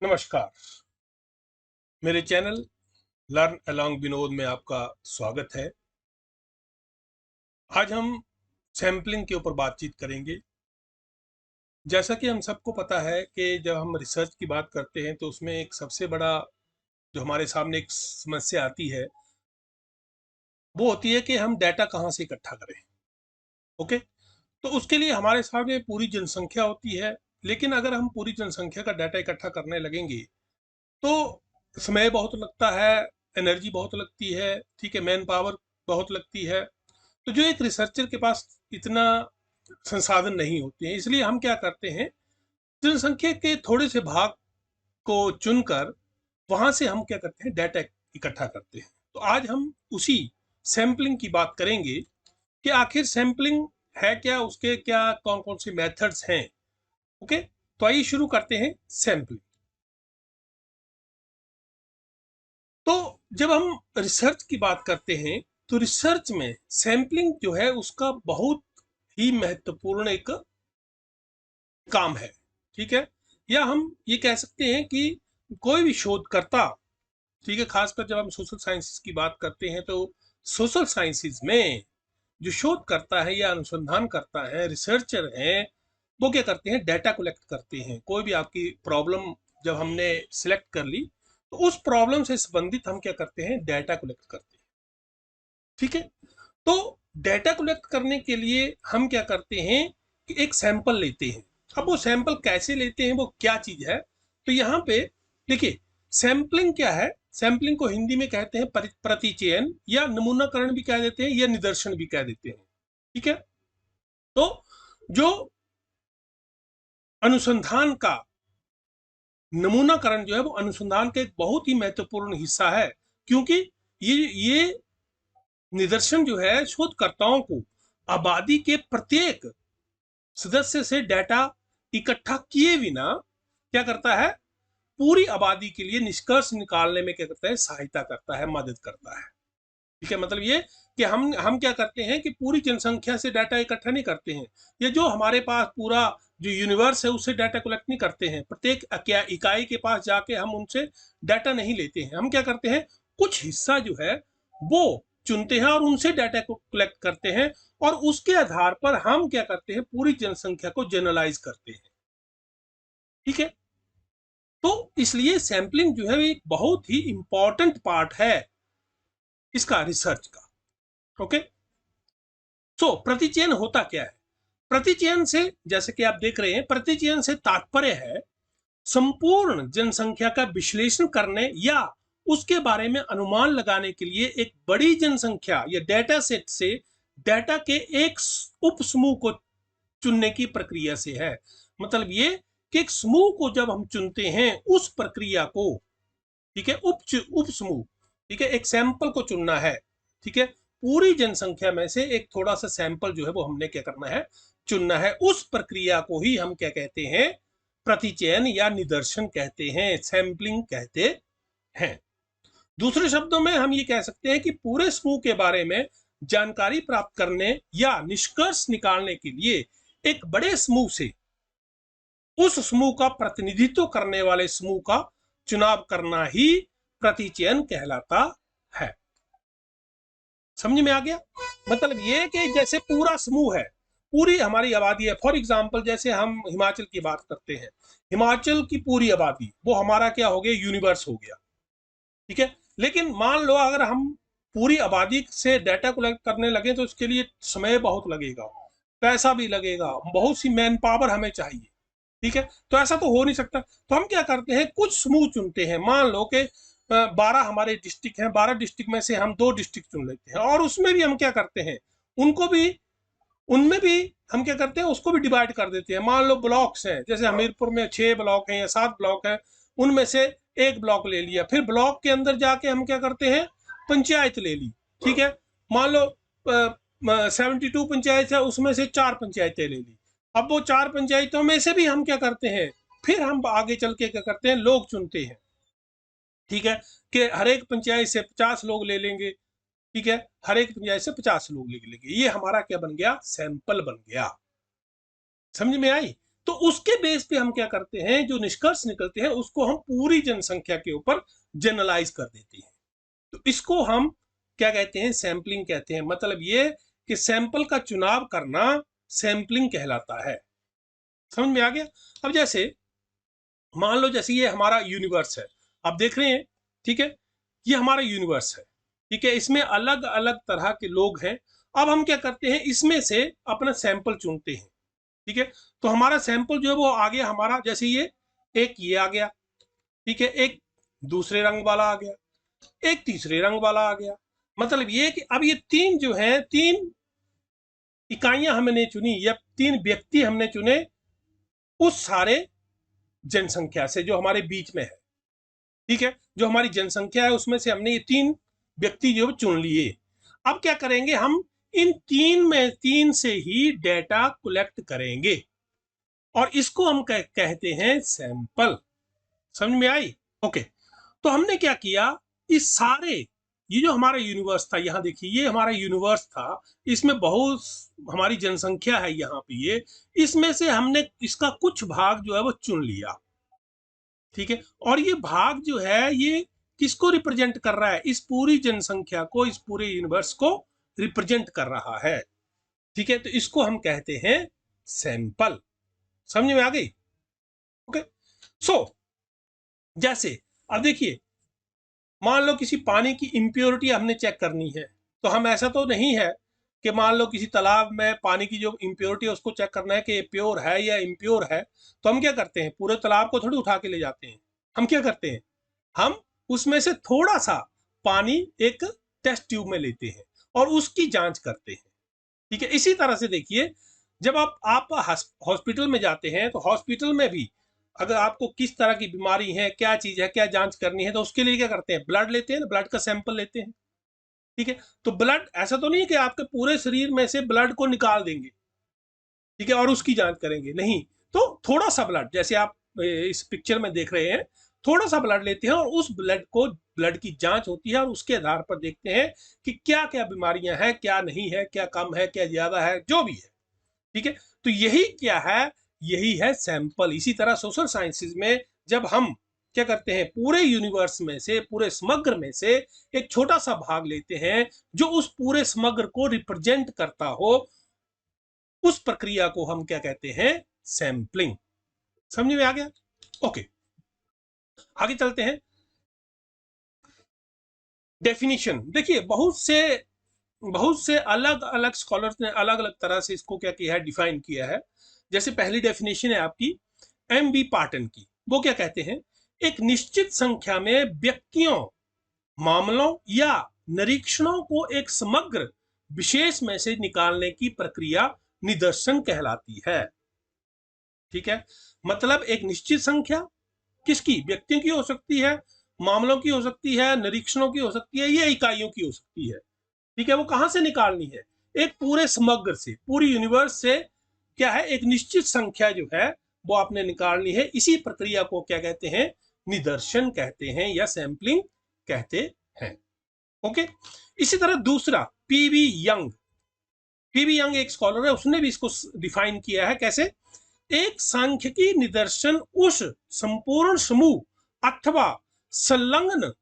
नमस्कार। मेरे channel learn along Vinod में आपका स्वागत है। आज हम सैम्पलिंग के ऊपर बातचीत करेंगे। जैसा कि हम सबको पता है कि जब हम रिसर्च की बात करते हैं तो उसमें एक सबसे बड़ा जो हमारे सामने एक समस्या आती है वो होती है कि हम डाटा कहाँ से इकट्ठा करें। ओके, तो उसके लिए हमारे सामने पूरी जनसंख्या होती है, लेकिन अगर हम पूरी जनसंख्या का डाटा इकट्ठा करने लगेंगे तो समय बहुत लगता है, एनर्जी बहुत लगती है, ठीक है, मैन पावर बहुत लगती है। तो जो एक रिसर्चर के पास इतना संसाधन नहीं होते हैं, इसलिए हम क्या करते हैं, जनसंख्या के थोड़े से भाग को चुनकर वहां से हम क्या करते हैं, डाटा इकट्ठा करते हैं। तो आज हम उसी सैम्पलिंग की बात करेंगे कि आखिर सैम्पलिंग है क्या, उसके क्या कौन कौन से मेथड्स हैं। ओके, तो आइए शुरू करते हैं सैम्पलिंग। तो जब हम रिसर्च की बात करते हैं तो रिसर्च में सैम्पलिंग जो है उसका बहुत ही महत्वपूर्ण एक काम है, ठीक है। या हम ये कह सकते हैं कि कोई भी शोधकर्ता, ठीक है, खासकर जब हम सोशल साइंसेस की बात करते हैं तो सोशल साइंसेस में जो शोध करता है या अनुसंधान करता है, रिसर्चर हैं, वो क्या करते हैं, डाटा कलेक्ट करते हैं। कोई भी आपकी प्रॉब्लम जब हमने सिलेक्ट कर ली तो उस प्रॉब्लम से संबंधित हम क्या करते हैं, डाटा कलेक्ट करते हैं, ठीक है। तो डाटा कलेक्ट करने के लिए हम क्या करते हैं कि एक सैंपल लेते हैं। अब वो सैंपल कैसे लेते हैं, वो क्या चीज है, तो यहाँ पे देखिए, सैंपलिंग क्या है। सैंपलिंग को हिंदी में कहते हैं प्रतिचयन, या नमूनाकरण भी कह देते हैं, या निदर्शन भी कह देते हैं, ठीक है। तो जो अनुसंधान का नमूनाकरण जो है वो अनुसंधान का एक बहुत ही महत्वपूर्ण हिस्सा है, क्योंकि ये निदर्शन जो है शोधकर्ताओं को आबादी के प्रत्येक सदस्य से डाटा इकट्ठा किए बिना क्या करता है, पूरी आबादी के लिए निष्कर्ष निकालने में क्या करता है, सहायता करता है, मदद करता है, ठीक है। मतलब ये कि हम क्या करते हैं कि पूरी जनसंख्या से डाटा इकट्ठा नहीं करते हैं, ये जो हमारे पास पूरा जो यूनिवर्स है उससे डाटा कलेक्ट नहीं करते हैं, प्रत्येक क्या इकाई के पास जाके हम उनसे डाटा नहीं लेते हैं। हम क्या करते हैं, कुछ हिस्सा जो है वो चुनते हैं और उनसे डाटा को कलेक्ट करते हैं, और उसके आधार पर हम क्या करते हैं, पूरी जनसंख्या को जनरलाइज करते हैं, ठीक है। तो इसलिए सैंपलिंग जो है एक बहुत ही इंपॉर्टेंट पार्ट है इसका, रिसर्च का। ओके, तो प्रतिचयन होता क्या है। प्रतिचयन से, जैसे कि आप देख रहे हैं, प्रतिचयन से तात्पर्य है संपूर्ण जनसंख्या का विश्लेषण करने या उसके बारे में अनुमान लगाने के लिए एक बड़ी जनसंख्या या डेटा सेट से डाटा के एक उप समूह को चुनने की प्रक्रिया से है। मतलब ये कि एक समूह को जब हम चुनते हैं, उस प्रक्रिया को, ठीक है, उप समूह, ठीक है, एक सैंपल को चुनना है, ठीक है। पूरी जनसंख्या में से एक थोड़ा सा सैंपल जो है वो हमने क्या करना है, चुनना है। उस प्रक्रिया को ही हम क्या कहते हैं, प्रतिचयन या निदर्शन कहते हैं, सैंपलिंग कहते हैं। दूसरे शब्दों में हम ये कह सकते हैं कि पूरे समूह के बारे में जानकारी प्राप्त करने या निष्कर्ष निकालने के लिए एक बड़े समूह से उस समूह का प्रतिनिधित्व करने वाले समूह का चुनाव करना ही प्रतिचयन कहलाता है। समझ में आ गया। मतलब ये कि जैसे पूरा समूह है, पूरी हमारी आबादी है, फॉर एग्जांपल जैसे हम हिमाचल की बात करते हैं, हिमाचल की पूरी आबादी वो हमारा क्या हो गया, यूनिवर्स हो गया, ठीक है। लेकिन मान लो अगर हम पूरी आबादी से डाटा कलेक्ट करने लगे तो उसके लिए समय बहुत लगेगा, पैसा भी लगेगा, बहुत सी मैन पावर हमें चाहिए, ठीक है। तो ऐसा तो हो नहीं सकता। तो हम क्या करते हैं, कुछ समूह चुनते हैं। मान लो कि 12 हमारे डिस्ट्रिक्ट हैं, 12 डिस्ट्रिक्ट में से हम 2 डिस्ट्रिक्ट चुन लेते हैं, और उसमें भी हम क्या करते हैं, उनको भी, उनमें भी हम क्या करते हैं, उसको भी डिवाइड कर देते हैं। मान लो ब्लॉक्स हैं, जैसे हमीरपुर में 6 ब्लॉक हैं या 7 ब्लॉक हैं, उनमें से एक ब्लॉक ले लिया, फिर ब्लॉक के अंदर जाके हम क्या करते हैं, पंचायत ले ली, ठीक है। मान लो 72 पंचायत है, उसमें से 4 पंचायतें ले ली। अब वो 4 पंचायतों में से भी हम क्या करते हैं, फिर हम आगे चल के क्या करते हैं, लोग चुनते हैं, ठीक है, कि हर एक पंचायत से 50 लोग ले लेंगे, ठीक है, हर एक पंचायत से 50 लोग ले लेंगे। ये हमारा क्या बन गया, सैंपल बन गया। समझ में आई। तो उसके बेस पे हम क्या करते हैं, जो निष्कर्ष निकलते हैं उसको हम पूरी जनसंख्या के ऊपर जनरलाइज कर देते हैं। तो इसको हम क्या कहते हैं, सैंपलिंग कहते हैं। मतलब ये कि सैंपल का चुनाव करना सैंपलिंग कहलाता है। समझ में आ गया? अब जैसे मान लो जैसे ये हमारा यूनिवर्स है, आप देख रहे हैं, ठीक है, ये हमारा यूनिवर्स है, ठीक है, इसमें अलग अलग तरह के लोग हैं। अब हम क्या करते हैं, इसमें से अपना सैंपल चुनते हैं, ठीक है। तो हमारा सैंपल जो है वो आ गया हमारा, जैसे ये आ गया, ठीक है, एक दूसरे रंग वाला आ गया, एक तीसरे रंग वाला आ गया। मतलब ये कि अब ये तीन जो है, तीन इकाइयां हमने चुनी या तीन व्यक्ति हमने चुने उस सारे जनसंख्या से जो हमारे बीच में है, ठीक है, जो हमारी जनसंख्या है उसमें से हमने ये तीन व्यक्ति जो चुन लिए। अब क्या करेंगे, हम इन तीन से ही डेटा कलेक्ट करेंगे और इसको हम कहते हैं सैंपल। समझ में आई? ओके, तो हमने क्या किया, इस सारे ये जो हमारा यूनिवर्स था, यहाँ देखिए ये हमारा यूनिवर्स था, इसमें बहुत हमारी जनसंख्या है यहाँ पे, ये इसमें से हमने इसका कुछ भाग जो है वो चुन लिया, ठीक है। और ये भाग जो है ये किसको रिप्रेजेंट कर रहा है, इस पूरी जनसंख्या को, इस पूरे यूनिवर्स को रिप्रेजेंट कर रहा है, ठीक है। तो इसको हम कहते हैं सैंपल। समझ में आ गई? ओके, सो जैसे अब देखिए, मान लो किसी पानी की इम्प्योरिटी हमने चेक करनी है, तो हम ऐसा तो नहीं है कि मान लो किसी तालाब में पानी की जो इम्प्योरिटी है उसको चेक करना है कि प्योर है या इम्प्योर है, तो हम क्या करते हैं, पूरे तालाब को थोड़ी उठा के ले जाते हैं। हम क्या करते हैं, हम उसमें से थोड़ा सा पानी एक टेस्ट ट्यूब में लेते हैं और उसकी जांच करते हैं, ठीक है। इसी तरह से देखिए, जब आप हॉस्पिटल में जाते हैं तो हॉस्पिटल में भी अगर आपको किस तरह की बीमारी है, क्या चीज है, क्या जांच करनी है, तो उसके लिए क्या करते हैं, ब्लड लेते हैं, ब्लड का सैंपल लेते हैं, ठीक है। तो ब्लड ऐसा तो नहीं है कि आपके पूरे शरीर में से ब्लड को निकाल देंगे, ठीक है, और उसकी जांच करेंगे, नहीं। तो थोड़ा सा ब्लड, जैसे आप इस पिक्चर में देख रहे हैं, थोड़ा सा ब्लड लेते हैं और उस ब्लड की जांच होती है और उसके आधार पर देखते हैं कि क्या क्या बीमारियां हैं, क्या नहीं है, क्या कम है, क्या ज्यादा है, जो भी है, ठीक है। तो यही क्या है, यही है सैंपल। इसी तरह सोशल साइंसेज में जब हम क्या करते हैं, पूरे यूनिवर्स में से, पूरे समग्र में से एक छोटा सा भाग लेते हैं जो उस पूरे समग्र को रिप्रेजेंट करता हो, उस प्रक्रिया को हम क्या कहते हैं, सैंपलिंग। समझ में आ गया? ओके, आगे चलते हैं। डेफिनेशन देखिए, बहुत से अलग अलग स्कॉलर्स ने अलग अलग तरह से इसको क्या किया है, डिफाइन किया है। जैसे पहली डेफिनेशन है आपकी M.B. पाटन की, वो क्या कहते हैं, एक निश्चित संख्या में व्यक्तियों, मामलों या निरीक्षणों को एक समग्र विशेष में से निकालने की प्रक्रिया निदर्शन कहलाती है, ठीक है। मतलब एक निश्चित संख्या किसकी, व्यक्तियों की हो सकती है, मामलों की हो सकती है, निरीक्षणों की हो सकती है, या इकाइयों की हो सकती है, ठीक है। वो कहां से निकालनी है, एक पूरे समग्र से, पूरी यूनिवर्स से क्या है, एक निश्चित संख्या जो है वो आपने निकालनी है। इसी प्रक्रिया को क्या कहते हैं, निदर्शन कहते हैं या सैंपलिंग कहते हैं। ओके, इसी तरह दूसरा पीवी यंग एक स्कॉलर है, उसने भी इसको डिफाइन किया है कैसे, एक सांख्यिकी निदर्शन उस संपूर्ण समूह अथवा संलग्न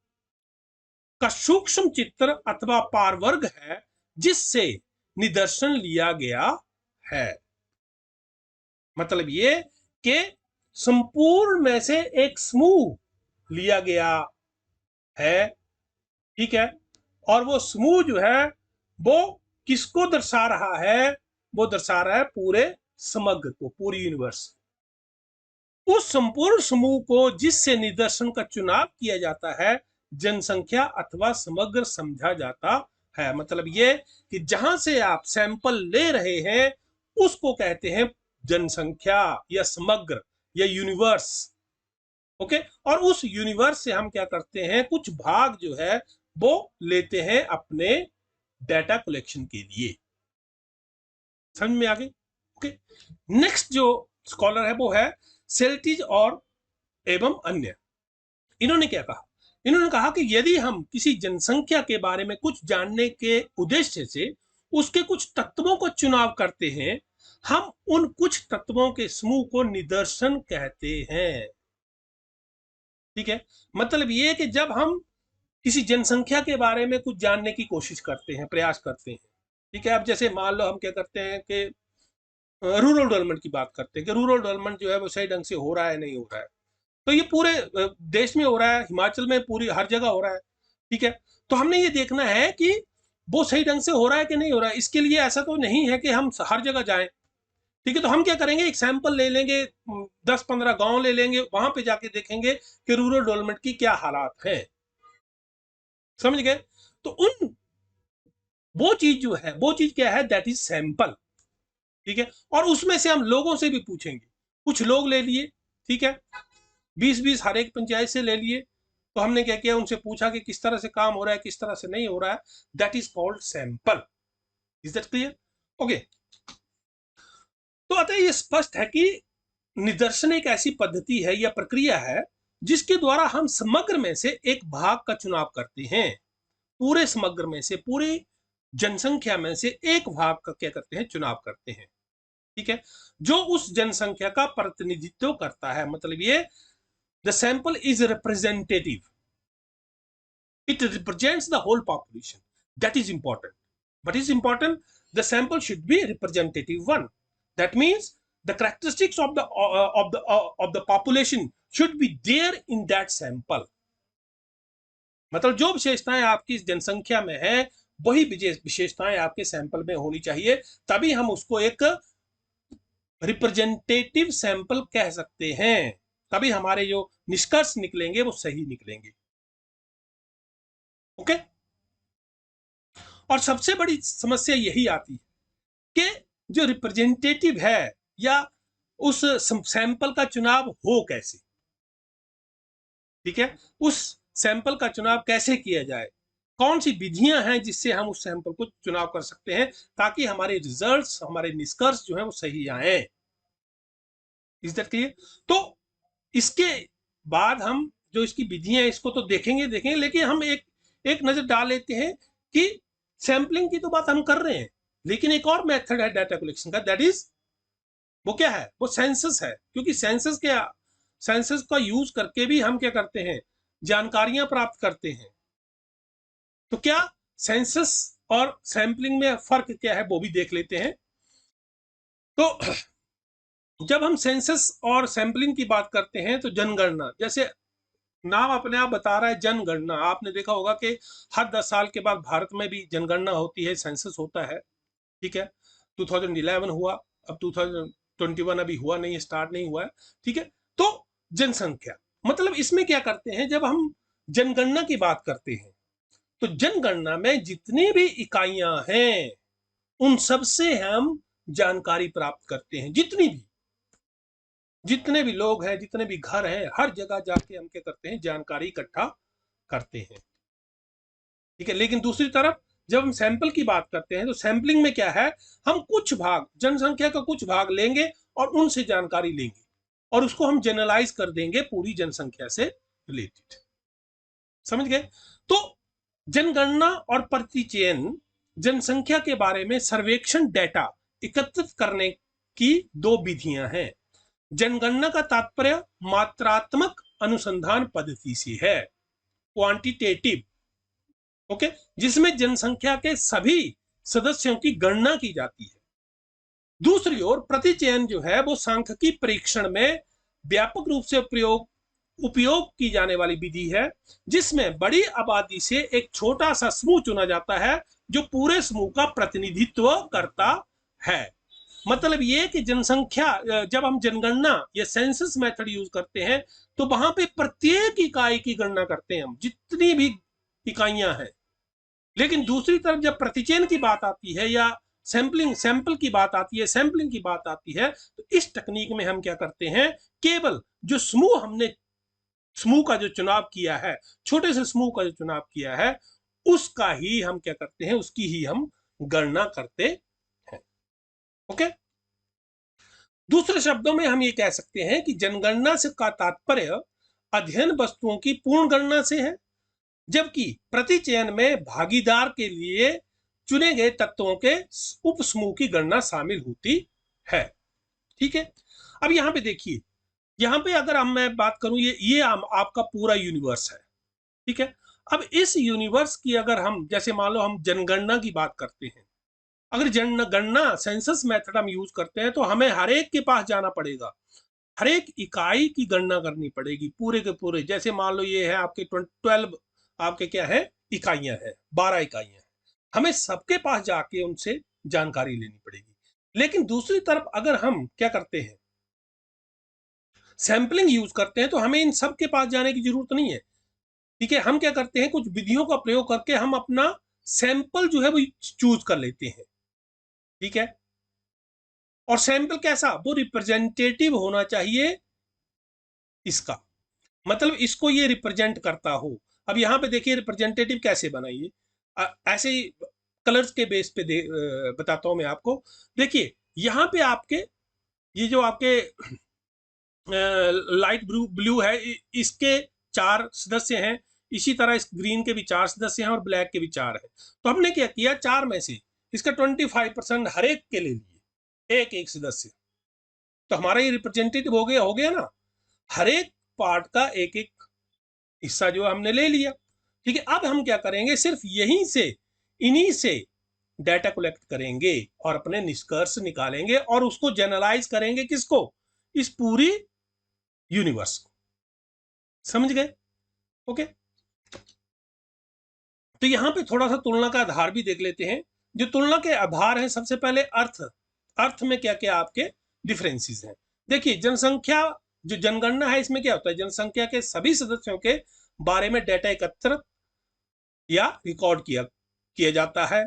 का सूक्ष्म चित्र अथवा पारवर्ग है जिससे निदर्शन लिया गया है। मतलब ये कि संपूर्ण में से एक समूह लिया गया है, ठीक है, और वो समूह जो है वो किसको दर्शा रहा है, वो दर्शा रहा है पूरे समग्र को, पूरी यूनिवर्स। उस संपूर्ण समूह को जिससे निदर्शन का चुनाव किया जाता है जनसंख्या अथवा समग्र समझा जाता है। मतलब ये कि जहां से आप सैंपल ले रहे हैं उसको कहते हैं जनसंख्या या समग्र या यूनिवर्स। ओके, और उस यूनिवर्स से हम क्या करते हैं, कुछ भाग जो है वो लेते हैं अपने डेटा कलेक्शन के लिए। समझ में आ गई? ओके, नेक्स्ट जो स्कॉलर है वो है सेल्टिज और एवं अन्य। इन्होंने क्या कहा, इन्होंने कहा कि यदि हम किसी जनसंख्या के बारे में कुछ जानने के उद्देश्य से उसके कुछ तत्वों को चुनाव करते हैं हम उन कुछ तत्वों के समूह को निदर्शन कहते हैं। ठीक है, मतलब ये कि जब हम किसी जनसंख्या के बारे में कुछ जानने की कोशिश करते हैं, प्रयास करते हैं, ठीक है, अब जैसे मान लो हम क्या करते हैं कि रूरल डेवलपमेंट की बात करते हैं कि रूरल डेवलपमेंट जो है वो सही ढंग से हो रहा है नहीं हो रहा है, तो ये पूरे देश में हो रहा है, हिमाचल में पूरी हर जगह हो रहा है। ठीक है, तो हमने ये देखना है कि वो सही ढंग से हो रहा है कि नहीं हो रहा है। इसके लिए ऐसा तो नहीं है कि हम हर जगह जाएं। ठीक है, तो हम क्या करेंगे, एक सैंपल ले लेंगे, 10-15 गांव ले लेंगे, वहां पे जाके देखेंगे कि रूरल डेवलपमेंट की क्या हालात है। समझ गए? तो उन वो चीज जो है, वो चीज क्या है, दैट इज सैंपल। ठीक है, और उसमें से हम लोगों से भी पूछेंगे। कुछ लोग ले लिए, ठीक है, 20-20 हर एक पंचायत से ले लिए, तो हमने क्या किया, उनसे पूछा कि किस तरह से काम हो रहा है, किस तरह से नहीं हो रहा है। That is called sample. Is that clear? Okay, तो अतः ये स्पष्ट है कि निदर्शन एक ऐसी पद्धति है या प्रक्रिया है जिसके द्वारा हम समग्र में से एक भाग का चुनाव करते हैं। पूरे समग्र में से, पूरी जनसंख्या में से एक भाग का क्या करते हैं, चुनाव करते हैं। ठीक है, जो उस जनसंख्या का प्रतिनिधित्व करता है। मतलब ये the sample is representative, it represents the whole population. That is important. What is important? The sample should be representative one. That means the characteristics of the population should be there in that sample. मतलब जो विशेषताएं आपकी जनसंख्या में है वही विशेषताएं आपके सैंपल में होनी चाहिए, तभी हम उसको एक रिप्रेजेंटेटिव सैंपल कह सकते हैं, तभी हमारे जो निष्कर्ष निकलेंगे वो सही निकलेंगे। ओके, और सबसे बड़ी समस्या यही आती है कि जो रिप्रेजेंटेटिव है या उस सैंपल का चुनाव हो कैसे। ठीक है, उस सैंपल का चुनाव कैसे किया जाए, कौन सी विधियां हैं जिससे हम उस सैंपल को चुनाव कर सकते हैं ताकि हमारे रिजल्ट्स, हमारे निष्कर्ष जो है वो सही आए। Is that clear? तो इसके बाद हम जो इसकी विधियां हैं इसको तो देखेंगे, लेकिन हम एक नजर डाल लेते हैं कि सैंपलिंग की तो बात हम कर रहे हैं, लेकिन एक और मेथड है डाटा कलेक्शन का, दैट इज वो क्या है, वो सेंसस है। क्योंकि सेंसस का यूज करके भी हम क्या करते हैं, जानकारियां प्राप्त करते हैं। तो क्या सेंसस और सैंपलिंग में फर्क क्या है वो भी देख लेते हैं। तो जब हम सेंसस और सैंपलिंग की बात करते हैं तो जनगणना, जैसे नाम अपने आप बता रहा है, जनगणना। आपने देखा होगा कि हर 10 साल के बाद भारत में भी जनगणना होती है, सेंसस होता है। ठीक है, 2011 हुआ, अब 2021 अभी हुआ नहीं, स्टार्ट नहीं हुआ है। ठीक है, तो जनसंख्या, मतलब इसमें क्या करते हैं, जब हम जनगणना की बात करते हैं तो जनगणना में जितनी भी इकाइयां हैं उन सब से हम जानकारी प्राप्त करते हैं। जितने भी लोग हैं, जितने भी घर हैं, हर जगह जाके हम क्या करते हैं, जानकारी इकट्ठा करते हैं। ठीक है, लेकिन दूसरी तरफ जब हम सैंपल की बात करते हैं तो सैंपलिंग में क्या है, हम कुछ भाग, जनसंख्या का कुछ भाग लेंगे और उनसे जानकारी लेंगे और उसको हम जनरलाइज कर देंगे पूरी जनसंख्या से रिलेटेड। समझ गए? तो जनगणना और प्रतिचयन जनसंख्या के बारे में सर्वेक्षण डेटा एकत्रित करने की दो विधियां हैं। जनगणना का तात्पर्य मात्रात्मक अनुसंधान पद्धति से है, क्वांटिटेटिव। ओके, जिसमें जनसंख्या के सभी सदस्यों की गणना की जाती है। दूसरी ओर प्रतिचयन जो है वो सांख्यिकी परीक्षण में व्यापक रूप से उपयोग की जाने वाली विधि है, जिसमें बड़ी आबादी से एक छोटा सा समूह चुना जाता है जो पूरे समूह का प्रतिनिधित्व करता है। मतलब ये कि जनसंख्या, जब हम जनगणना या सेंसस मेथड यूज करते हैं तो वहां पे प्रत्येक इकाई की गणना करते हैं हम, जितनी भी इकाइयां हैं। लेकिन दूसरी तरफ जब प्रतिचयन की बात आती है या सैंपल की बात आती है, सैंपलिंग की बात आती है, तो इस तकनीक में हम क्या करते हैं, केवल जो समूह का जो चुनाव किया है, छोटे से समूह का जो चुनाव किया है, उसका ही हम क्या करते हैं, उसकी ही हम गणना करते हैं। ओके, दूसरे शब्दों में हम ये कह सकते हैं कि जनगणना से का तात्पर्य अध्ययन वस्तुओं की पूर्ण गणना से है, जबकि प्रतिचयन में भागीदार के लिए चुने गए तत्वों के उप समूह की गणना शामिल होती है। ठीक है, अब यहाँ पे देखिए, यहाँ पे अगर मैं बात करूं, ये आपका पूरा यूनिवर्स है। ठीक है, अब इस यूनिवर्स की अगर हम, जैसे मान लो हम जनगणना की बात करते हैं, अगर जनगणना सेंसस मेथड हम यूज करते हैं तो हमें हर एक के पास जाना पड़ेगा, हर एक इकाई की गणना करनी पड़ेगी पूरे के पूरे। जैसे मान लो ये है आपके 12 आपके क्या है इकाइयां हैं, 12 इकाइयां हैं, हमें सबके पास जाके उनसे जानकारी लेनी पड़ेगी। लेकिन दूसरी तरफ अगर हम क्या करते हैं, सैंपलिंग यूज करते हैं, तो हमें इन सब के पास जाने की जरूरत नहीं है। ठीक है, हम क्या करते हैं, कुछ विधियों का प्रयोग करके हम अपना सैंपल जो है वो चूज कर लेते हैं। ठीक है, और सैंपल कैसा, वो रिप्रेजेंटेटिव होना चाहिए इसका, मतलब इसको ये रिप्रेजेंट करता हो। अब यहाँ पे देखिए रिप्रेजेंटेटिव कैसे बनाइए, ऐसे ही कलर्स के बेस पे बताता हूं मैं आपको। देखिए यहाँ पे आपके ये जो आपके लाइट ब्लू ब्लू है, इसके 4 सदस्य हैं, इसी तरह इस ग्रीन के भी 4 सदस्य हैं और ब्लैक के भी 4 हैं। तो हमने क्या किया, 4 में से इसका 25% हर एक के ले लिए, एक एक सदस्य। तो हमारा ये रिप्रेजेंटेटिव हो गया ना, हर एक पार्ट का एक एक हिस्सा जो हमने ले लिया। ठीक है, अब हम क्या करेंगे, सिर्फ यहीं से, इन्हीं से डाटा कलेक्ट करेंगे और अपने निष्कर्ष निकालेंगे और उसको जनरलाइज करेंगे, किसको, इस पूरी यूनिवर्स को। समझ गए? ओके, तो यहां पे थोड़ा सा तुलना का आधार भी देख लेते हैं। जो तुलना के आधार है, सबसे पहले अर्थ, अर्थ में क्या क्या आपके डिफरेंसेस हैं। देखिए जनसंख्या, जो जनगणना है, इसमें क्या होता है, जनसंख्या के सभी सदस्यों के बारे में डाटा एकत्र या रिकॉर्ड किया जाता है।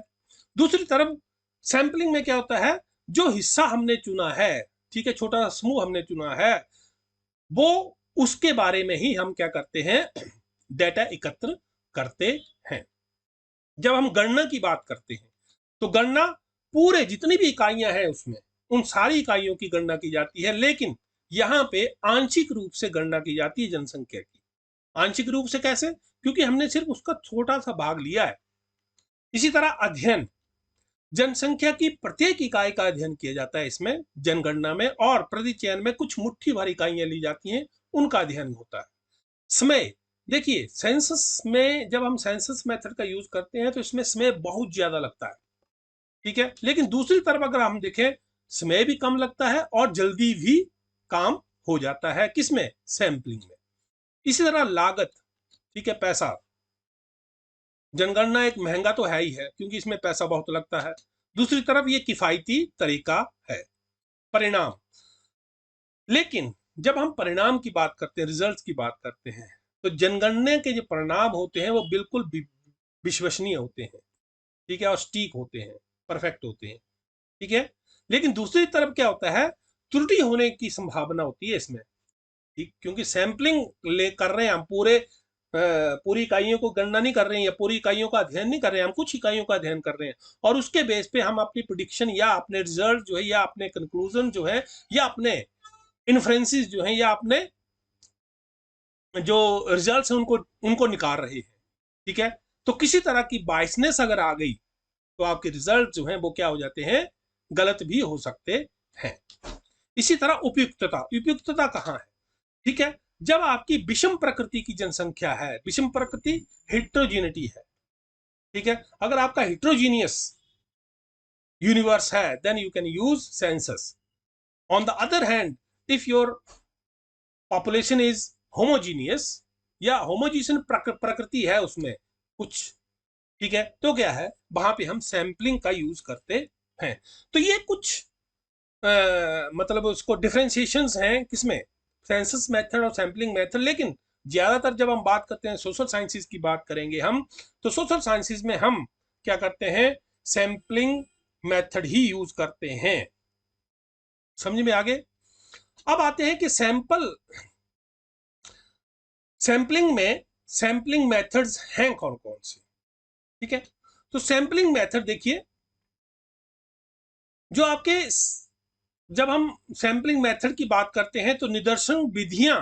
दूसरी तरफ सैंपलिंग में क्या होता है, जो हिस्सा हमने चुना है, ठीक है, छोटा समूह हमने चुना है, वो उसके बारे में ही हम क्या करते हैं, डाटा एकत्र करते हैं। जब हम गणना की बात करते हैं तो गणना पूरे जितनी भी इकाइयां हैं उसमें, उन सारी इकाइयों की गणना की जाती है, लेकिन यहाँ पे आंशिक रूप से गणना की जाती है जनसंख्या की। आंशिक रूप से कैसे, क्योंकि हमने सिर्फ उसका छोटा सा भाग लिया है। इसी तरह अध्ययन, जनसंख्या की प्रत्येक इकाई का अध्ययन किया जाता है इसमें जनगणना में, और प्रतिचयन में कुछ मुट्ठी भर इकाइयां ली जाती हैं, उनका अध्ययन होता है। समय, देखिए सेंसस में जब हम सेंसस मेथड का यूज करते हैं तो इसमें समय बहुत ज्यादा लगता है। ठीक है, लेकिन दूसरी तरफ अगर हम देखें, समय भी कम लगता है और जल्दी भी काम हो जाता है, किसमें, सैंपलिंग में। इसी तरह लागत, ठीक है, पैसा, जनगणना एक महंगा तो है ही है क्योंकि इसमें पैसा बहुत लगता है। दूसरी तरफ ये किफायती तरीका है। परिणाम, लेकिन जब हम परिणाम की बात करते हैं, रिजल्ट्स की बात करते हैं, तो जनगणना के जो परिणाम होते हैं वो बिल्कुल विश्वसनीय होते हैं। ठीक है, और सटीक होते हैं, परफेक्ट होते हैं। ठीक है, लेकिन दूसरी तरफ क्या होता है, त्रुटि होने की संभावना होती है इसमें। ठीक, क्योंकि सैंपलिंग ले कर रहे हैं हम, पूरी इकाइयों को गणना नहीं कर रहे हैं या पूरी इकाइयों का अध्ययन नहीं कर रहे हैं, हम कुछ इकाइयों का अध्ययन कर रहे हैं और उसके बेस पे हम अपनी प्रिडिक्शन या अपने रिजल्ट जो है या अपने कंक्लूजन जो है या अपने इन्फ्रेंसेस जो है या अपने जो रिजल्ट्स हैं उनको उनको निकाल रहे हैं। ठीक है, तो किसी तरह की बायसनेस अगर आ गई तो आपके रिजल्ट जो हैं वो क्या हो जाते हैं, गलत भी हो सकते हैं। इसी तरह उपयुक्तता, उपयुक्तता कहाँ है, ठीक है, जब आपकी विषम प्रकृति की जनसंख्या है, विषम प्रकृति हिट्रोजिनिटी है। ठीक है, अगर आपका हिट्रोजीनियस यूनिवर्स है then you can use census. On the other hand, if your population is homogeneous या होमोजीनियस प्रकृति है उसमें कुछ, ठीक है, तो क्या है, वहां पे हम सैंपलिंग का यूज करते हैं। तो ये कुछ मतलब उसको डिफरेंशिएशंस हैं किसमें, सेंसस मेथड और सैंपलिंग मेथड। लेकिन ज्यादातर जब हम बात करते हैं सोशल साइंसेज की बात करेंगे हम, तो सोशल साइंसेज में हम क्या करते हैं, सैंपलिंग मेथड ही यूज करते हैं। समझ में आगे? अब आते हैं कि सैंपलिंग में सैंपलिंग मेथड्स हैं कौन कौन से। ठीक है, तो सैंपलिंग मेथड देखिए, जो आपके, जब हम सैंपलिंग मेथड की बात करते हैं तो निदर्शन विधियां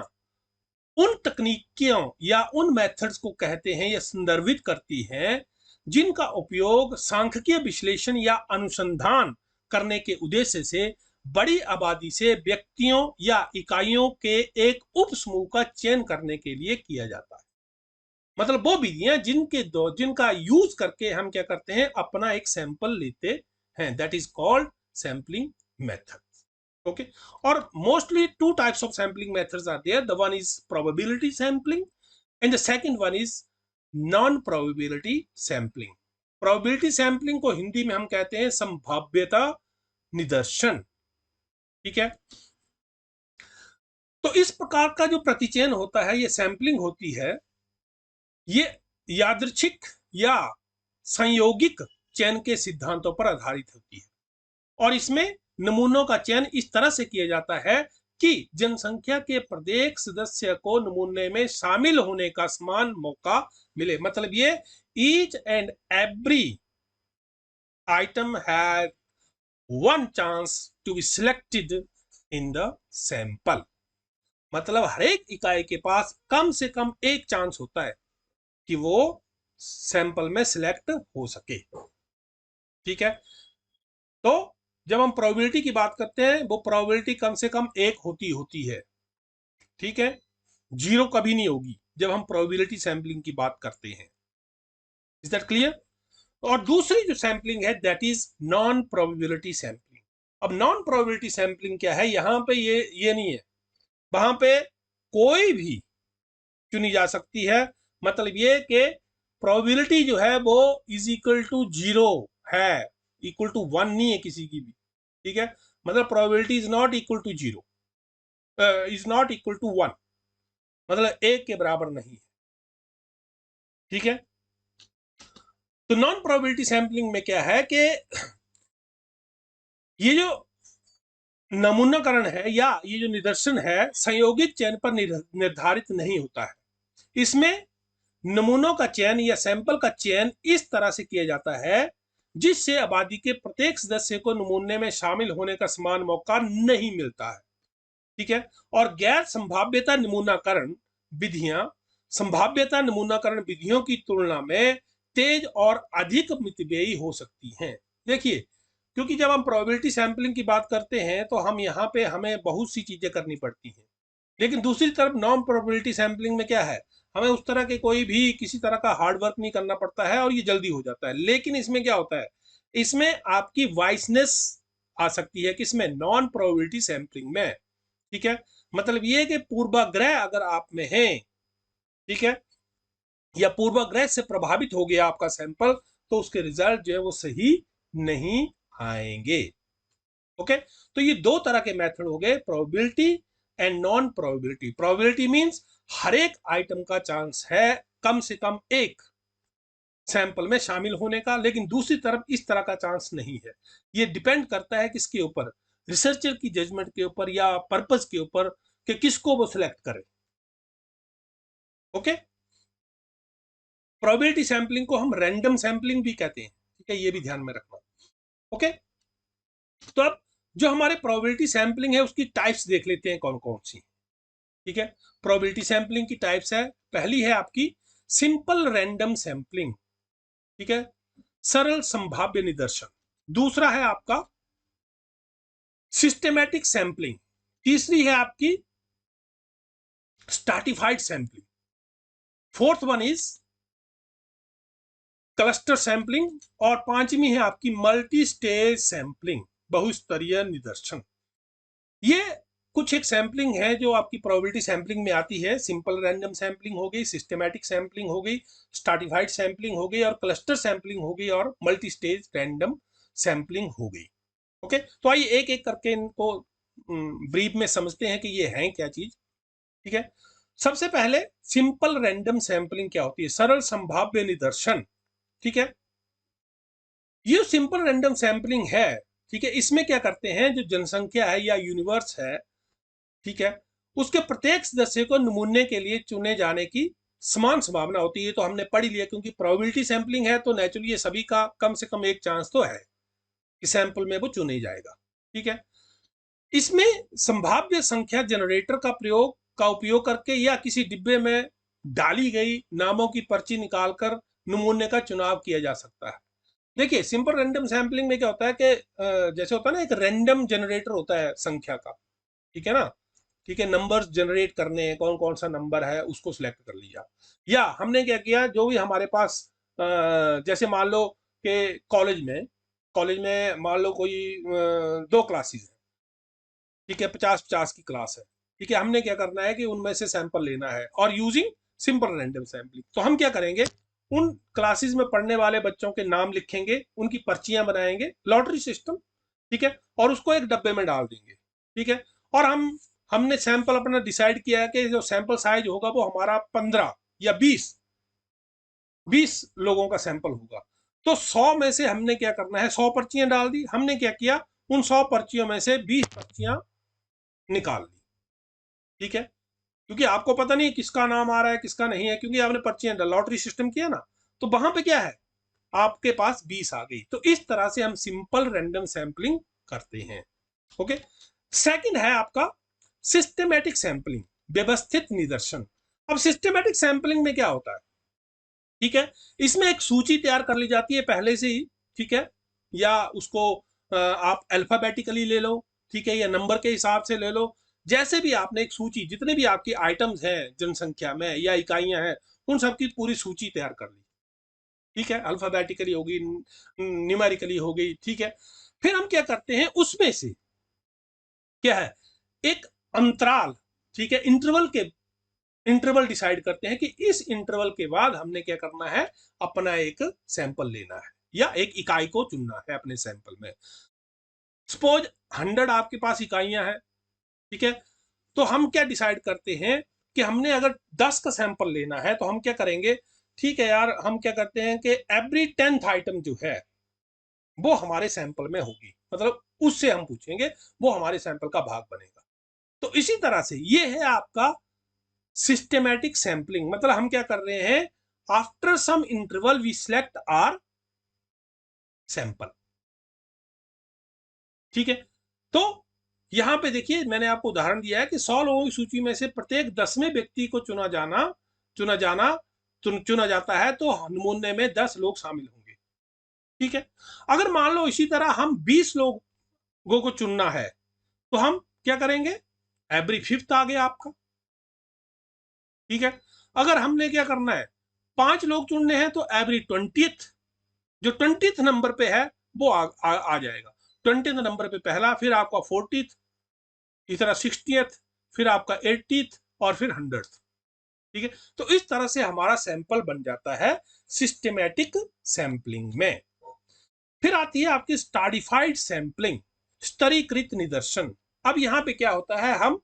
उन तकनीकियों या उन मेथड्स को कहते हैं या संदर्भित करती हैं जिनका उपयोग सांख्यिकीय विश्लेषण या अनुसंधान करने के उद्देश्य से बड़ी आबादी से व्यक्तियों या इकाइयों के एक उप समूह का चयन करने के लिए किया जाता है। मतलब वो विधियां जिनका यूज करके हम क्या करते हैं, अपना एक सैंपल लेते हैं, that is called sampling method. Okay, और mostly two types of sampling methods are there, the one is probability sampling and the second one is non probability sampling. Probability sampling को हिंदी में हम कहते हैं संभाव्यता निदर्शन। ठीक है, तो इस प्रकार का जो प्रतिचयन होता है, ये सैंपलिंग होती है, ये यादृच्छिक या संयोगिक चयन के सिद्धांतों पर आधारित होती है और इसमें नमूनों का चयन इस तरह से किया जाता है कि जनसंख्या के प्रत्येक सदस्य को नमूने में शामिल होने का समान मौका मिले। मतलब ये each and every item has one chance to be selected in the sample. मतलब हर एक इकाई के पास कम से कम एक चांस होता है कि वो सैंपल में सिलेक्ट हो सके। ठीक है, तो जब हम प्रोबेबिलिटी की बात करते हैं, वो प्रोबेबिलिटी कम से कम एक होती है। ठीक है, जीरो कभी नहीं होगी जब हम प्रोबेबिलिटी सैंपलिंग की बात करते हैं। Is that clear? और दूसरी जो सैंपलिंग है, that is non probability sampling. अब नॉन प्रोबेबिलिटी सैंपलिंग क्या है, यहां पे ये नहीं है, वहां पे कोई भी चुनी जा सकती है। मतलब ये कि प्रोबेबिलिटी जो है वो इज इक्वल टू जीरो है, इक्वल टू वन नहीं है किसी की भी। ठीक है, मतलब probability is not equal to zero, is not equal to one, मतलब एक के बराबर नहीं है। ठीक है, तो नॉन प्रोबेबिलिटी सैंपलिंग में क्या है कि ये जो नमूनाकरण है या ये जो निदर्शन है, संयोगिक चयन पर निर्धारित नहीं होता है। इसमें नमूनों का चयन या सैंपल का चयन इस तरह से किया जाता है जिससे आबादी के प्रत्येक सदस्य को नमूने में शामिल होने का समान मौका नहीं मिलता है। ठीक है, और गैर संभाव्यता नमूनाकरण विधियां संभाव्यता नमूनाकरण विधियों की तुलना में तेज और अधिक मितव्ययी हो सकती हैं। देखिए, क्योंकि जब हम प्रोबेबिलिटी सैंपलिंग की बात करते हैं तो हम यहाँ पे हमें बहुत सी चीजें करनी पड़ती हैं, लेकिन दूसरी तरफ नॉन प्रोबेबिलिटी सैंपलिंग में क्या है, हमें उस तरह के कोई भी किसी तरह का हार्ड वर्क नहीं करना पड़ता है और ये जल्दी हो जाता है। लेकिन इसमें क्या होता है, इसमें आपकी वाइसनेस आ सकती है, किसमें, नॉन प्रोबेबिलिटी सैंपलिंग में। ठीक है, मतलब ये कि पूर्वाग्रह अगर आप में है, ठीक है, या पूर्वाग्रह से प्रभावित हो गया आपका सैंपल, तो उसके रिजल्ट जो है वो सही नहीं आएंगे। ओके, तो ये दो तरह के मेथड हो गए, probability and non probability. Probability means हर एक आइटम का चांस है कम से कम एक सैंपल में शामिल होने का, लेकिन दूसरी तरफ इस तरह का चांस नहीं है। ये डिपेंड करता है किसके ऊपर, रिसर्चर की जजमेंट के ऊपर या पर्पस के ऊपर कि किसको वो सिलेक्ट करे। ओके, प्रोबेबिलिटी सैंपलिंग को हम रैंडम सैंपलिंग भी कहते हैं। ठीक है, ये भी ध्यान में रखना। ओके, तो अब जो हमारे प्रोबेबिलिटी सैंपलिंग है उसकी टाइप्स देख लेते हैं कौन कौन सी। ठीक है, प्रोबेबिलिटी सैंपलिंग की टाइप्स है, पहली है आपकी सिंपल रैंडम सैंपलिंग। ठीक है, सरल संभाव्य निदर्शन। दूसरा है आपका सिस्टेमैटिक सैंपलिंग। तीसरी है आपकी stratified sampling. Fourth one is cluster sampling और पांचवी है आपकी मल्टी स्टेज सैंपलिंग, बहुस्तरीय निदर्शन। ये कुछ एक सैंपलिंग है जो आपकी प्रोबेबिलिटी सैंपलिंग में आती है। सिंपल रैंडम सैंपलिंग हो गई, सिस्टेमैटिक सैंपलिंग हो गई, स्ट्रैटिफाइड सैंपलिंग हो गई और क्लस्टर सैंपलिंग हो गई और मल्टी स्टेज रैंडम सैंपलिंग हो गई। ओके, तो आइए एक एक करके इनको ब्रीफ में समझते हैं कि ये है क्या चीज। ठीक है, सबसे पहले सिंपल रैंडम सैंपलिंग क्या होती है, सरल संभाव्य निदर्शन। ठीक है, ये सिंपल रैंडम सैंपलिंग है। ठीक है, इसमें क्या करते हैं, जो जनसंख्या है या यूनिवर्स है, ठीक है, उसके प्रत्येक सदस्य को नमूने के लिए चुने जाने की समान संभावना होती है। तो हमने पढ़ लिया, क्योंकि प्रोबेबिलिटी सैंपलिंग है तो नेचुरली ये सभी का कम से कम एक चांस तो है कि सैंपल में वो चुने जाएगा। ठीक है, इसमें संभाव्य संख्या जनरेटर का उपयोग करके या किसी डिब्बे में डाली गई नामों की पर्ची निकालकर नमूने का चुनाव किया जा सकता है। देखिए सिंपल रैंडम सैंपलिंग में क्या होता है कि जैसे होता है ना, एक रैंडम जनरेटर होता है संख्या का, ठीक है ना, ठीक है, नंबर्स जनरेट करने हैं, कौन कौन सा नंबर है उसको सिलेक्ट कर लिया, या हमने क्या किया, जो भी हमारे पास जैसे मान लो कि कॉलेज में मान लो कोई 2 क्लासेस है, ठीक है, 50-50 की क्लास है, ठीक है, हमने क्या करना है कि उनमें से सैंपल लेना है और यूजिंग सिंपल रैंडम सैंपलिंग। तो हम क्या करेंगे, उन क्लासेस में पढ़ने वाले बच्चों के नाम लिखेंगे, उनकी पर्चियां बनाएंगे, लॉटरी सिस्टम, ठीक है, और उसको एक डब्बे में डाल देंगे, ठीक है, और हमने सैंपल अपना डिसाइड किया है कि जो सैंपल साइज होगा वो हमारा 15 या 20 लोगों का सैंपल होगा। तो 100 में से हमने क्या करना है, 100 पर्चियां डाल दी, हमने क्या किया, उन 100 पर्चियों में से 20 पर्चियां निकाल ली, ठीक है, क्योंकि आपको पता नहीं किसका नाम आ रहा है किसका नहीं है, क्योंकि आपने पर्चियां लॉटरी सिस्टम किया ना, तो वहां पे क्या है, आपके पास 20 आ गई। तो इस तरह से हम सिंपल रैंडम सैंपलिंग करते हैं। ओके, सेकंड है आपका सिस्टमेटिक सैंपलिंग, व्यवस्थित निदर्शन। अब सिस्टमेटिक सैंपलिंग में क्या होता है, ठीक है, इसमें एक सूची तैयार कर ली जाती है पहले से ही, ठीक है, या उसको आप अल्फाबेटिकली ले लो, ठीक है, या नंबर के हिसाब से ले लो, जैसे भी आपने एक सूची, जितने भी आपकी आइटम्स हैं जनसंख्या में या इकाइयां हैं, उन सब की पूरी सूची तैयार कर ली, ठीक है, अल्फाबेटिकली होगी, न्यूमेरिकली हो गई, ठीक है। फिर हम क्या करते हैं, उसमें से क्या है, एक अंतराल, ठीक है, इंटरवल डिसाइड करते हैं कि इस इंटरवल के बाद हमने क्या करना है, अपना एक सैंपल लेना है या एक इकाई को चुनना है अपने सैंपल में। सपोज 100 आपके पास इकाइयां हैं, ठीक है, तो हम क्या डिसाइड करते हैं कि हमने अगर 10 का सैंपल लेना है तो हम क्या करेंगे, ठीक है यार, हम क्या करते हैं कि एवरी 10th आइटम जो है वो हमारे सैंपल में होगी, मतलब उससे हम पूछेंगे, वो हमारे सैंपल का भाग बनेगा। तो इसी तरह से ये है आपका सिस्टेमैटिक सैंपलिंग। मतलब हम क्या कर रहे हैं, after some interval we select our sample, ठीक है। तो यहां पे देखिए मैंने आपको उदाहरण दिया है कि 100 लोगों की सूची में से प्रत्येक 10वें व्यक्ति को चुना जाना चुना जाता है, तो नमूने में 10 लोग शामिल होंगे, ठीक है। अगर मान लो इसी तरह हम 20 लोगों को चुनना है, तो हम क्या करेंगे, एवरी 5th आ गया आपका, ठीक है। अगर हमने क्या करना है, 5 लोग चुनने हैं, तो एवरी 20th, जो 20th नंबर पे है वो आ जाएगा। 20th नंबर पे पहला, फिर आपका 40th, इस तरह 60th, फिर आपका 80th और फिर 100th, ठीक है। तो इस तरह से हमारा सैंपल बन जाता है सिस्टेमैटिक सैंपलिंग में। फिर आती है आपकी स्टाडिफाइड सैंपलिंग, स्तरीकृत निदर्शन। अब यहाँ पे क्या होता है, हम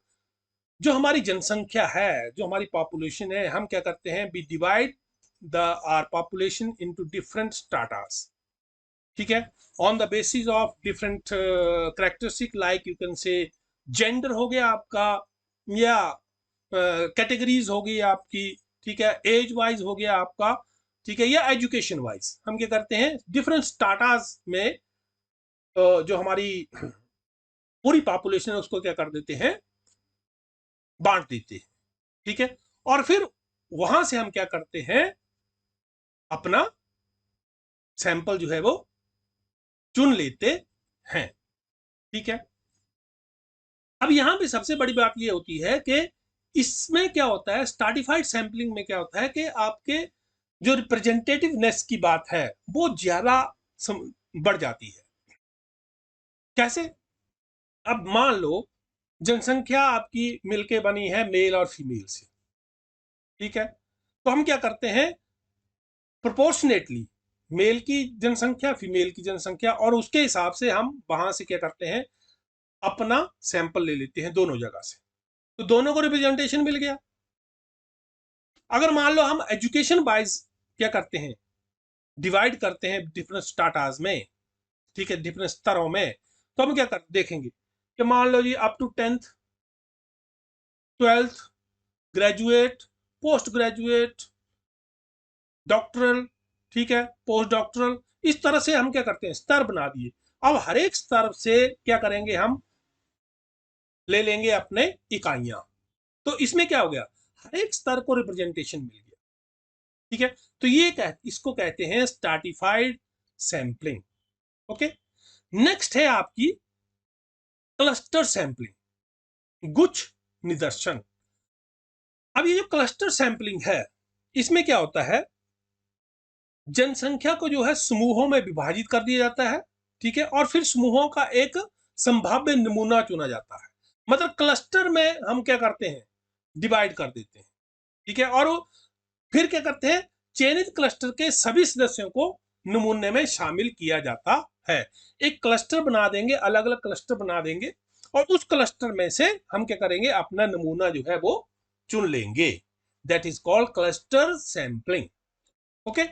जो हमारी जनसंख्या है, जो हमारी पॉपुलेशन है, हम क्या करते हैं, we divide the are population into different stratas, ठीक है, on the basis of different characteristic, like you can say gender हो गया आपका, या कैटेगरीज हो गई आपकी, ठीक है, एज वाइज हो गया आपका, ठीक है, या एजुकेशन वाइज। हम क्या करते हैं, डिफरेंट स्टाटास में जो हमारी पूरी पॉपुलेशन है उसको क्या कर देते हैं, बांट देते हैं, ठीक है। और फिर वहां से हम क्या करते हैं, अपना सैंपल जो है वो चुन लेते हैं, ठीक है। अब यहां पे सबसे बड़ी बात ये होती है कि इसमें क्या होता है, स्ट्रैटिफाइड सैंपलिंग में क्या होता है कि आपके जो रिप्रेजेंटेटिवनेस की बात है वो ज्यादा बढ़ जाती है। कैसे, अब मान लो जनसंख्या आपकी मिलके बनी है मेल और फीमेल से, ठीक है, तो हम क्या करते हैं, प्रोपोर्शनेटली मेल की जनसंख्या, फीमेल की जनसंख्या, और उसके हिसाब से हम वहां से क्या करते हैं, अपना सैंपल ले लेते हैं दोनों जगह से, तो दोनों को रिप्रेजेंटेशन मिल गया। अगर मान लो हम एजुकेशन वाइज क्या करते हैं, डिवाइड करते हैं डिफरेंट स्टाटाज में, ठीक है, डिफरेंट स्तरों में, तो हम क्या कर देखेंगे कि मान लो जी up to 10th, 12th, graduate, post graduate, doctoral, ठीक है, पोस्ट डॉक्टरल, इस तरह से हम क्या करते हैं, स्तर बना दिए। अब हर एक स्तर से क्या करेंगे, हम ले लेंगे अपने इकाइयां। तो इसमें क्या हो गया, हर एक स्तर को रिप्रेजेंटेशन मिल गया, ठीक है। तो इसको कहते हैं स्ट्रैटिफाइड सैंपलिंग। ओके, नेक्स्ट है आपकी क्लस्टर सैंपलिंग, गुच्छ निदर्शन। अब ये जो क्लस्टर सैंपलिंग है, इसमें क्या होता है, जनसंख्या को जो है समूहों में विभाजित कर दिया जाता है, ठीक है, और फिर समूहों का एक संभाव्य नमूना चुना जाता है। मतलब क्लस्टर में हम क्या करते हैं, डिवाइड कर देते हैं, ठीक है, और फिर क्या करते हैं, चयनित क्लस्टर के सभी सदस्यों को नमूने में शामिल किया जाता है। एक क्लस्टर बना देंगे, अलग अलग क्लस्टर बना देंगे, और उस क्लस्टर में से हम क्या करेंगे, अपना नमूना जो है वो चुन लेंगे। That is called cluster sampling. Okay,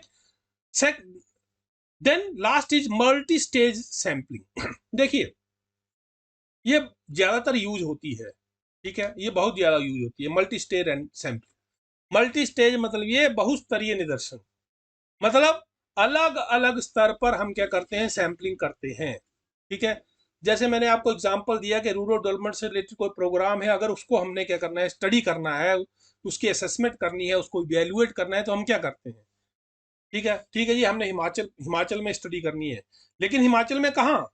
then last is multi stage sampling. देखिए, ये ज्यादातर यूज होती है, ठीक है, ये बहुत ज्यादा यूज होती है multi stage sampling. Multi stage मतलब ये बहुस्तरीय निदर्शन, मतलब अलग अलग स्तर पर हम क्या करते हैं, सैंपलिंग करते हैं, ठीक है। जैसे मैंने आपको एग्जांपल दिया कि रूरल डेवलपमेंट से रिलेटेड कोई प्रोग्राम है, अगर उसको हमने क्या करना है, स्टडी करना है, उसकी असेसमेंट करनी है, उसको इवेल्युएट करना है, तो हम क्या करते हैं, ठीक है, ठीक है जी, हमने हिमाचल में स्टडी करनी है, लेकिन हिमाचल में कहाँ,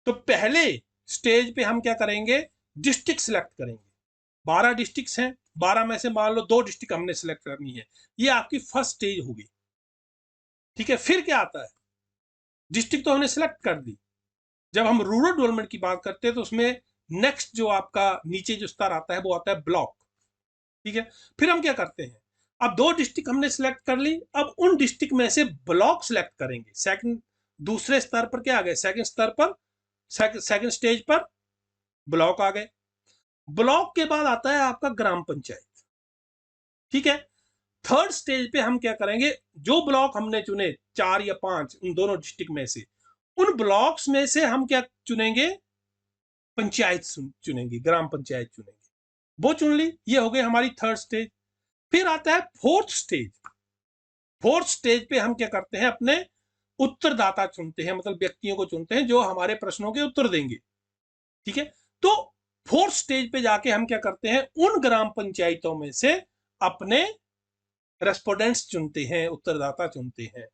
तो पहले स्टेज पे हम क्या करेंगे, डिस्ट्रिक्ट सिलेक्ट करेंगे। 12 डिस्ट्रिक्ट हैं, 12 में से मान लो 2 डिस्ट्रिक्ट हमने सिलेक्ट करनी है, ये आपकी फर्स्ट स्टेज होगी, ठीक है। फिर क्या आता है, डिस्ट्रिक्ट तो हमने सिलेक्ट कर दी। जब हम रूरल डेवलपमेंट की बात करते हैं तो उसमें नेक्स्ट जो आपका नीचे जो स्तर आता है वो आता है ब्लॉक, ठीक है। फिर हम क्या करते हैं, अब 2 डिस्ट्रिक्ट हमने सिलेक्ट कर ली, अब उन डिस्ट्रिक्ट में से ब्लॉक सिलेक्ट करेंगे। सेकंड, दूसरे स्तर पर क्या आ गए, सेकंड स्तर पर, सेकंड स्टेज पर ब्लॉक आ गए। ब्लॉक के बाद आता है आपका ग्राम पंचायत, ठीक है। थर्ड स्टेज पे हम क्या करेंगे, जो ब्लॉक हमने चुने 4 या 5 उन दोनों डिस्ट्रिक्ट में से, उन ब्लॉक्स में से हम क्या चुनेंगे, पंचायत चुनेंगे, ग्राम पंचायत चुनेंगे, वो चुन ली, ये हो गई हमारी थर्ड स्टेज। फिर आता है फोर्थ स्टेज। फोर्थ स्टेज पे हम क्या करते हैं, अपने उत्तरदाता चुनते हैं, मतलब व्यक्तियों को चुनते हैं जो हमारे प्रश्नों के उत्तर देंगे, ठीक है। तो फोर्थ स्टेज पे जाके हम क्या करते हैं, उन ग्राम पंचायतों में से अपने रेस्पोंडेंट्स चुनते हैं, उत्तरदाता चुनते हैं,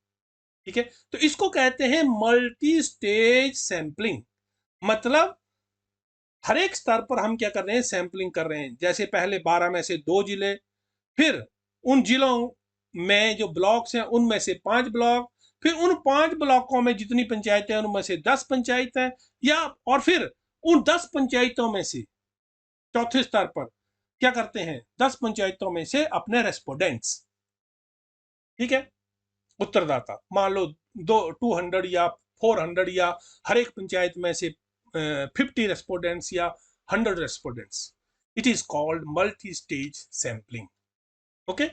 ठीक है। तो इसको कहते हैं मल्टी स्टेज सैंपलिंग। मतलब हर एक स्तर पर हम क्या कर रहे हैं, सैंपलिंग कर रहे हैं। जैसे पहले 12 में से 2 जिले, फिर उन जिलों में जो ब्लॉक्स हैं उनमें से 5 ब्लॉक, फिर उन 5 ब्लॉकों में जितनी पंचायतें हैं उनमें से 10 पंचायतें, या और फिर उन 10 पंचायतों में से चौथे स्तर पर क्या करते हैं, 10 पंचायतों में से अपने रेस्पोंडेंट्स, ठीक है, उत्तरदाता, मान लो 200 या 400 या हर एक पंचायत में से 50 रेस्पोंडेंट्स या 100 respondents, it is called multi stage sampling. Okay,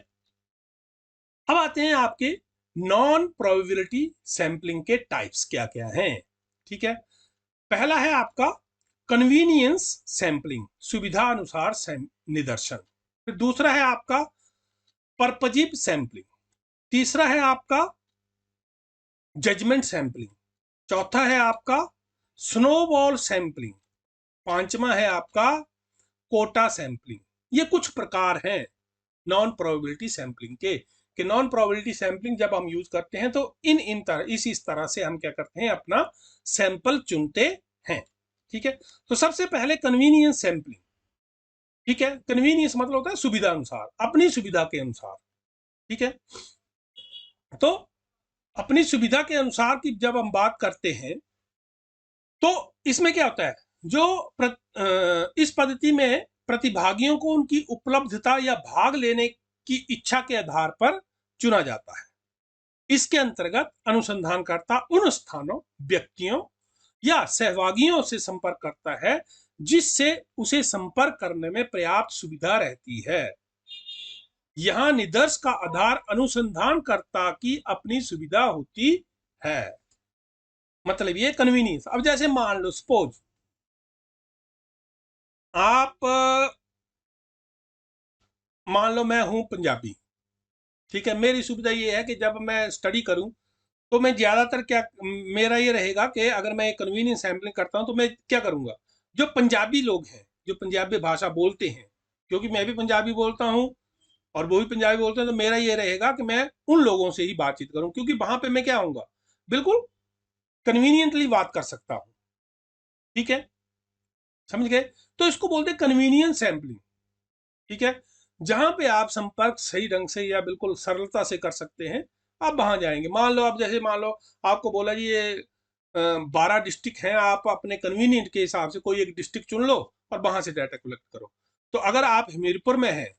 अब आते हैं आपके नॉन प्रोबेबिलिटी सैंपलिंग के टाइप्स क्या क्या हैं, ठीक है। पहला है आपका कन्वीनियंस सैंपलिंग, सुविधा अनुसार निदर्शन। फिर दूसरा है आपका पर्पजिव सैंपलिंग। तीसरा है आपका जजमेंट सैंपलिंग। चौथा है आपका स्नोबॉल सैंपलिंग। पांचवा है आपका कोटा सैंपलिंग। ये कुछ प्रकार हैं नॉन प्रोबेबिलिटी सैंपलिंग के, कि नॉन प्रोबेबिलिटी सैंपलिंग जब हम यूज करते हैं तो इस तरह से हम क्या करते हैं, अपना सैंपल चुनते हैं, ठीक है। तो सबसे पहले कन्वीनियंस सैंपलिंग, ठीक है। कन्वीनियंस मतलब होता है सुविधा अनुसार, अपनी सुविधा के अनुसार, ठीक है। तो अपनी सुविधा के अनुसार की जब हम बात करते हैं तो इसमें क्या होता है, इस पद्धति में प्रतिभागियों को उनकी उपलब्धता या भाग लेने की इच्छा के आधार पर चुना जाता है। इसके अंतर्गत अनुसंधानकर्ता उन स्थानों, व्यक्तियों या सहभागियों से संपर्क करता है जिससे उसे संपर्क करने में पर्याप्त सुविधा रहती है। यहां निदर्श का आधार अनुसंधानकर्ता की अपनी सुविधा होती है। मतलब ये कन्वीनियंस। अब जैसे मान लो सपोज आप, मान लो मैं हूं पंजाबी, ठीक है। मेरी सुविधा ये है कि जब मैं स्टडी करूं तो मैं ज्यादातर क्या, मेरा ये रहेगा कि अगर मैं कन्वीनियंस सैंपलिंग करता हूं तो मैं क्या करूंगा, जो पंजाबी लोग हैं, जो पंजाबी भाषा बोलते हैं, क्योंकि मैं भी पंजाबी बोलता हूं, और वो भी पंजाबी बोलते हैं, तो मेरा ये रहेगा कि मैं उन लोगों से ही बातचीत करूं, क्योंकि वहां पे मैं क्या होऊंगा, बिल्कुल कन्वीनियंटली बात कर सकता हूं। ठीक है, समझ गए? तो इसको बोलते हैं कन्वीनियंस सैम्पलिंग। ठीक है, जहां पे आप संपर्क सही ढंग से या बिल्कुल सरलता से कर सकते हैं, आप वहां जाएंगे। मान लो आप, जैसे मान लो आपको बोला जी ये 12 डिस्ट्रिक्ट हैं, आप अपने कन्वीनियंट के हिसाब से कोई एक डिस्ट्रिक्ट चुन लो और वहां से डाटा कलेक्ट करो। तो अगर आप हमीरपुर में हैं,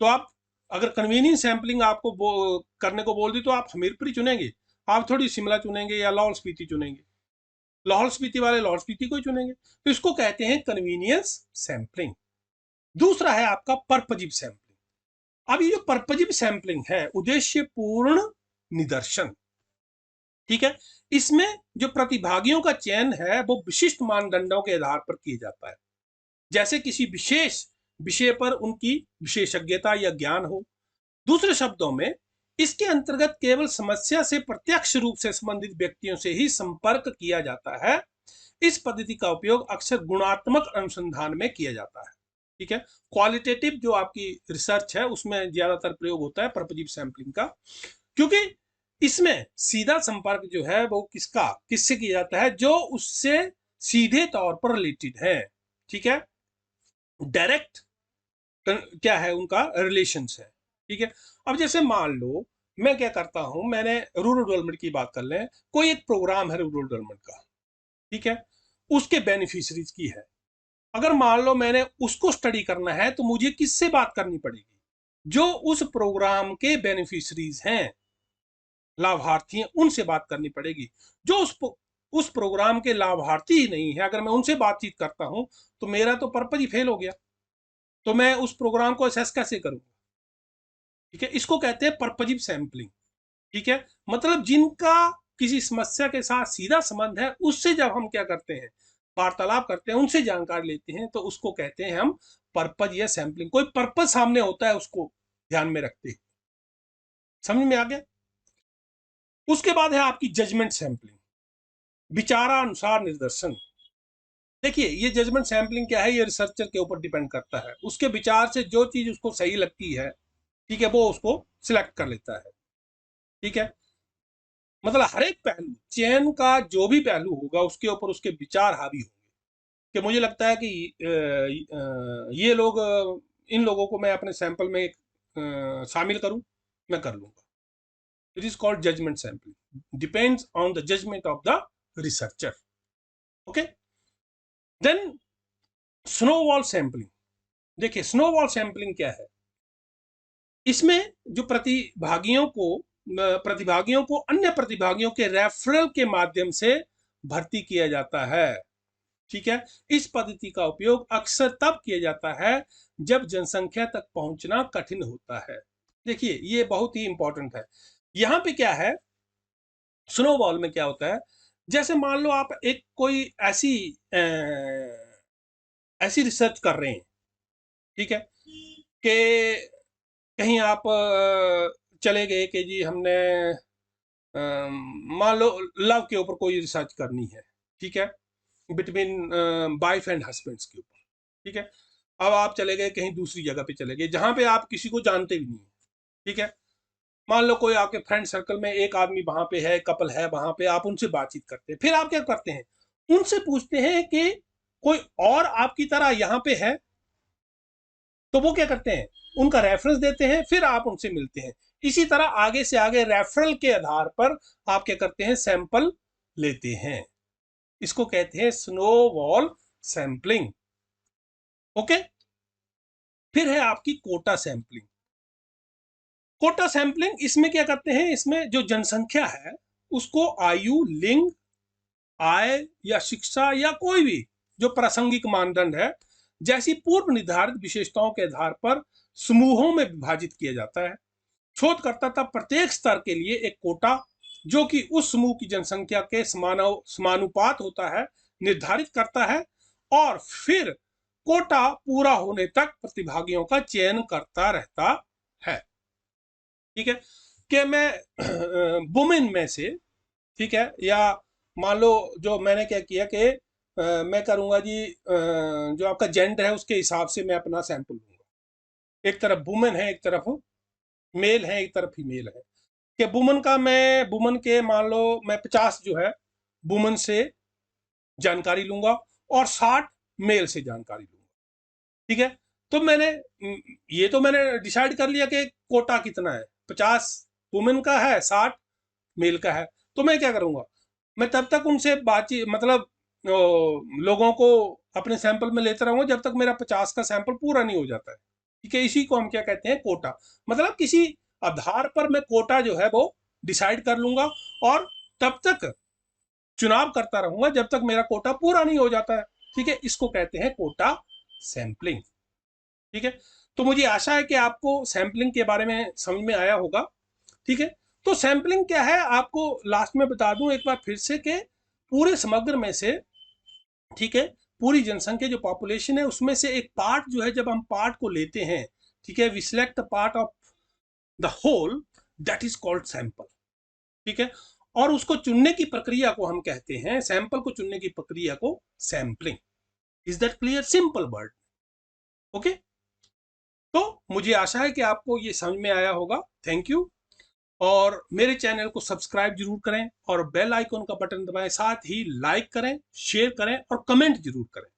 तो आप, अगर कन्वीनियंस सैम्पलिंग आपको करने को बोल दी, तो आप हमीरपुर ही चुनेंगे। आप थोड़ी शिमला चुनेंगे या लाहौल स्पीति चुनेंगे। लाहौल स्पीति वाले लाहौल स्पीति को ही चुनेंगे। तो इसको कहते हैं कन्वीनियंस सैम्पलिंग। दूसरा है आपका पर्पजिव सैम्पलिंग। अब ये जो पर्पजिव सैम्पलिंग है, उद्देश्य पूर्ण निदर्शन। ठीक है, इसमें जो प्रतिभागियों का चयन है वो विशिष्ट मानदंडों के आधार पर किया जाता है, जैसे किसी विशेष विषय पर उनकी विशेषज्ञता या ज्ञान हो। दूसरे शब्दों में, इसके अंतर्गत केवल समस्या से प्रत्यक्ष रूप से संबंधित व्यक्तियों से ही संपर्क किया जाता है। इस पद्धति का उपयोग अक्सर गुणात्मक अनुसंधान में किया जाता है। ठीक है, क्वालिटेटिव जो आपकी रिसर्च है उसमें ज्यादातर प्रयोग होता है पर्पजिव सैंपलिंग का, क्योंकि इसमें सीधा संपर्क जो है वो किससे किया जाता है, जो उससे सीधे तौर पर रिलेटेड है। ठीक है, डायरेक्ट क्या है, उनका रिलेशन है। ठीक है, अब जैसे मान लो मैं क्या करता हूं, मैंने रूरल डेवलपमेंट की बात कर लें, कोई एक प्रोग्राम है रूरल डेवलपमेंट का। ठीक है, उसके बेनिफिशरीज की है। अगर मान लो मैंने उसको स्टडी करना है, तो मुझे किससे बात करनी पड़ेगी, जो उस प्रोग्राम के बेनिफिशरीज हैं, लाभार्थी हैं, उनसे बात करनी पड़ेगी। जो उस प्रोग्राम के लाभार्थी ही नहीं है, अगर मैं उनसे बातचीत करता हूं, तो मेरा तो पर्पज ही फेल हो गया। तो मैं उस प्रोग्राम को असेस कैसे करूंगा? ठीक है, इसको कहते हैं पर्पजिव सैंपलिंग। ठीक है, मतलब जिनका किसी समस्या के साथ सीधा संबंध है, उससे जब हम क्या करते हैं, वार्तालाप करते हैं, उनसे जानकारी लेते हैं, तो उसको कहते हैं हम पर्पज या सैंपलिंग। कोई पर्पज सामने होता है, उसको ध्यान में रखते हैं। समझ में आ गया? उसके बाद है आपकी जजमेंट सैंपलिंग, विचारानुसार निर्देशन। देखिए, ये जजमेंट सैंपलिंग क्या है, ये रिसर्चर के ऊपर डिपेंड करता है। उसके विचार से जो चीज उसको सही लगती है, ठीक है, वो उसको सिलेक्ट कर लेता है। ठीक है, मतलब हर एक पहलू, चयन का जो भी पहलू होगा, उसके ऊपर उसके विचार हावी होंगे। कि मुझे लगता है कि ये लोग, इन लोगों को मैं अपने सैंपल में शामिल करूं, मैं कर लूंगा। It is called judgement sampling, depends on the judgement of the researcher. Okay, then snowball sampling. देखिए, स्नोबॉल सैंपलिंग क्या है, इसमें जो प्रतिभागियों को अन्य प्रतिभागियों के रेफरल के माध्यम से भर्ती किया जाता है। ठीक है, इस पद्धति का उपयोग अक्सर तब किया जाता है जब जनसंख्या तक पहुंचना कठिन होता है। देखिए, ये बहुत ही इंपॉर्टेंट है। यहां पे क्या है, स्नोबॉल में क्या होता है, जैसे मान लो आप एक कोई ऐसी रिसर्च कर रहे हैं। ठीक है, कि कहीं आप चले गए कि जी हमने मान लो लव के ऊपर कोई रिसर्च करनी है। ठीक है, बिटवीन वाइफ एंड हस्बैंड्स के ऊपर। ठीक है, अब आप चले गए कहीं दूसरी जगह पे, चले गए जहां पे आप किसी को जानते भी नहीं है। ठीक है, मान लो कोई आपके फ्रेंड सर्कल में एक आदमी वहां पे है, कपल है वहां पे, आप उनसे बातचीत करते हैं। फिर आप क्या करते हैं, उनसे पूछते हैं कि कोई और आपकी तरह यहाँ पे है। तो वो क्या करते हैं, उनका रेफरेंस देते हैं, फिर आप उनसे मिलते हैं। इसी तरह आगे से आगे रेफरल के आधार पर आप क्या करते हैं, सैंपल लेते हैं। इसको कहते हैं स्नोबॉल सैंपलिंग। ओके, फिर है आपकी कोटा सैंपलिंग। कोटा सैंपलिंग, इसमें क्या करते हैं, इसमें जो जनसंख्या है उसको आयु, लिंग, आय या शिक्षा या कोई भी जो प्रासंगिक मानदंड है जैसी पूर्व निर्धारित विशेषताओं के आधार पर समूहों में विभाजित किया जाता है। शोधकर्ता तब प्रत्येक स्तर के लिए एक कोटा, जो कि उस समूह की जनसंख्या के समानुपात होता है, निर्धारित करता है, और फिर कोटा पूरा होने तक प्रतिभागियों का चयन करता रहता है। ठीक है, कि मैं वुमेन में से, ठीक है, या मान लो जो मैंने क्या किया कि मैं करूंगा जी, जो आपका जेंडर है उसके हिसाब से मैं अपना सैंपल लूंगा। एक तरफ वुमेन है, एक तरफ मेल है, एक तरफ फीमेल है। कि वुमन के मान लो मैं 50 जो है वुमन से जानकारी लूंगा और 60 मेल से जानकारी लूंगा। ठीक है, तो ये तो मैंने डिसाइड कर लिया कि कोटा कितना है, 50 वुमेन का है, 60 मेल का है। तो मैं क्या करूंगा, मैं तब तक उनसे बातचीत मतलब लोगों को अपने सैंपल में लेता रहूंगा जब तक मेरा 50 का सैंपल पूरा नहीं हो जाता है। ठीक है, इसी को हम क्या कहते हैं, कोटा। मतलब किसी आधार पर मैं कोटा जो है वो डिसाइड कर लूंगा और तब तक चुनाव करता रहूंगा जब तक मेरा कोटा पूरा नहीं हो जाता है। ठीक है, इसको कहते हैं कोटा सैंपलिंग। ठीक है, तो मुझे आशा है कि आपको सैंपलिंग के बारे में समझ में आया होगा। ठीक है, तो सैंपलिंग क्या है आपको लास्ट में बता दूं एक बार फिर से कि पूरे समग्र में से, ठीक है, पूरी जनसंख्या जो पॉपुलेशन है उसमें से एक पार्ट जो है, जब हम पार्ट को लेते हैं, ठीक है, we select the part of the whole, that is called sample. ठीक है, और उसको चुनने की प्रक्रिया को हम कहते हैं, सैंपल को चुनने की प्रक्रिया को sampling. Is that clear? Simple word. Okay, तो मुझे आशा है कि आपको ये समझ में आया होगा। Thank you. और मेरे चैनल को सब्सक्राइब जरूर करें और बेल आइकन का बटन दबाएं, साथ ही लाइक करें, शेयर करें और कमेंट जरूर करें।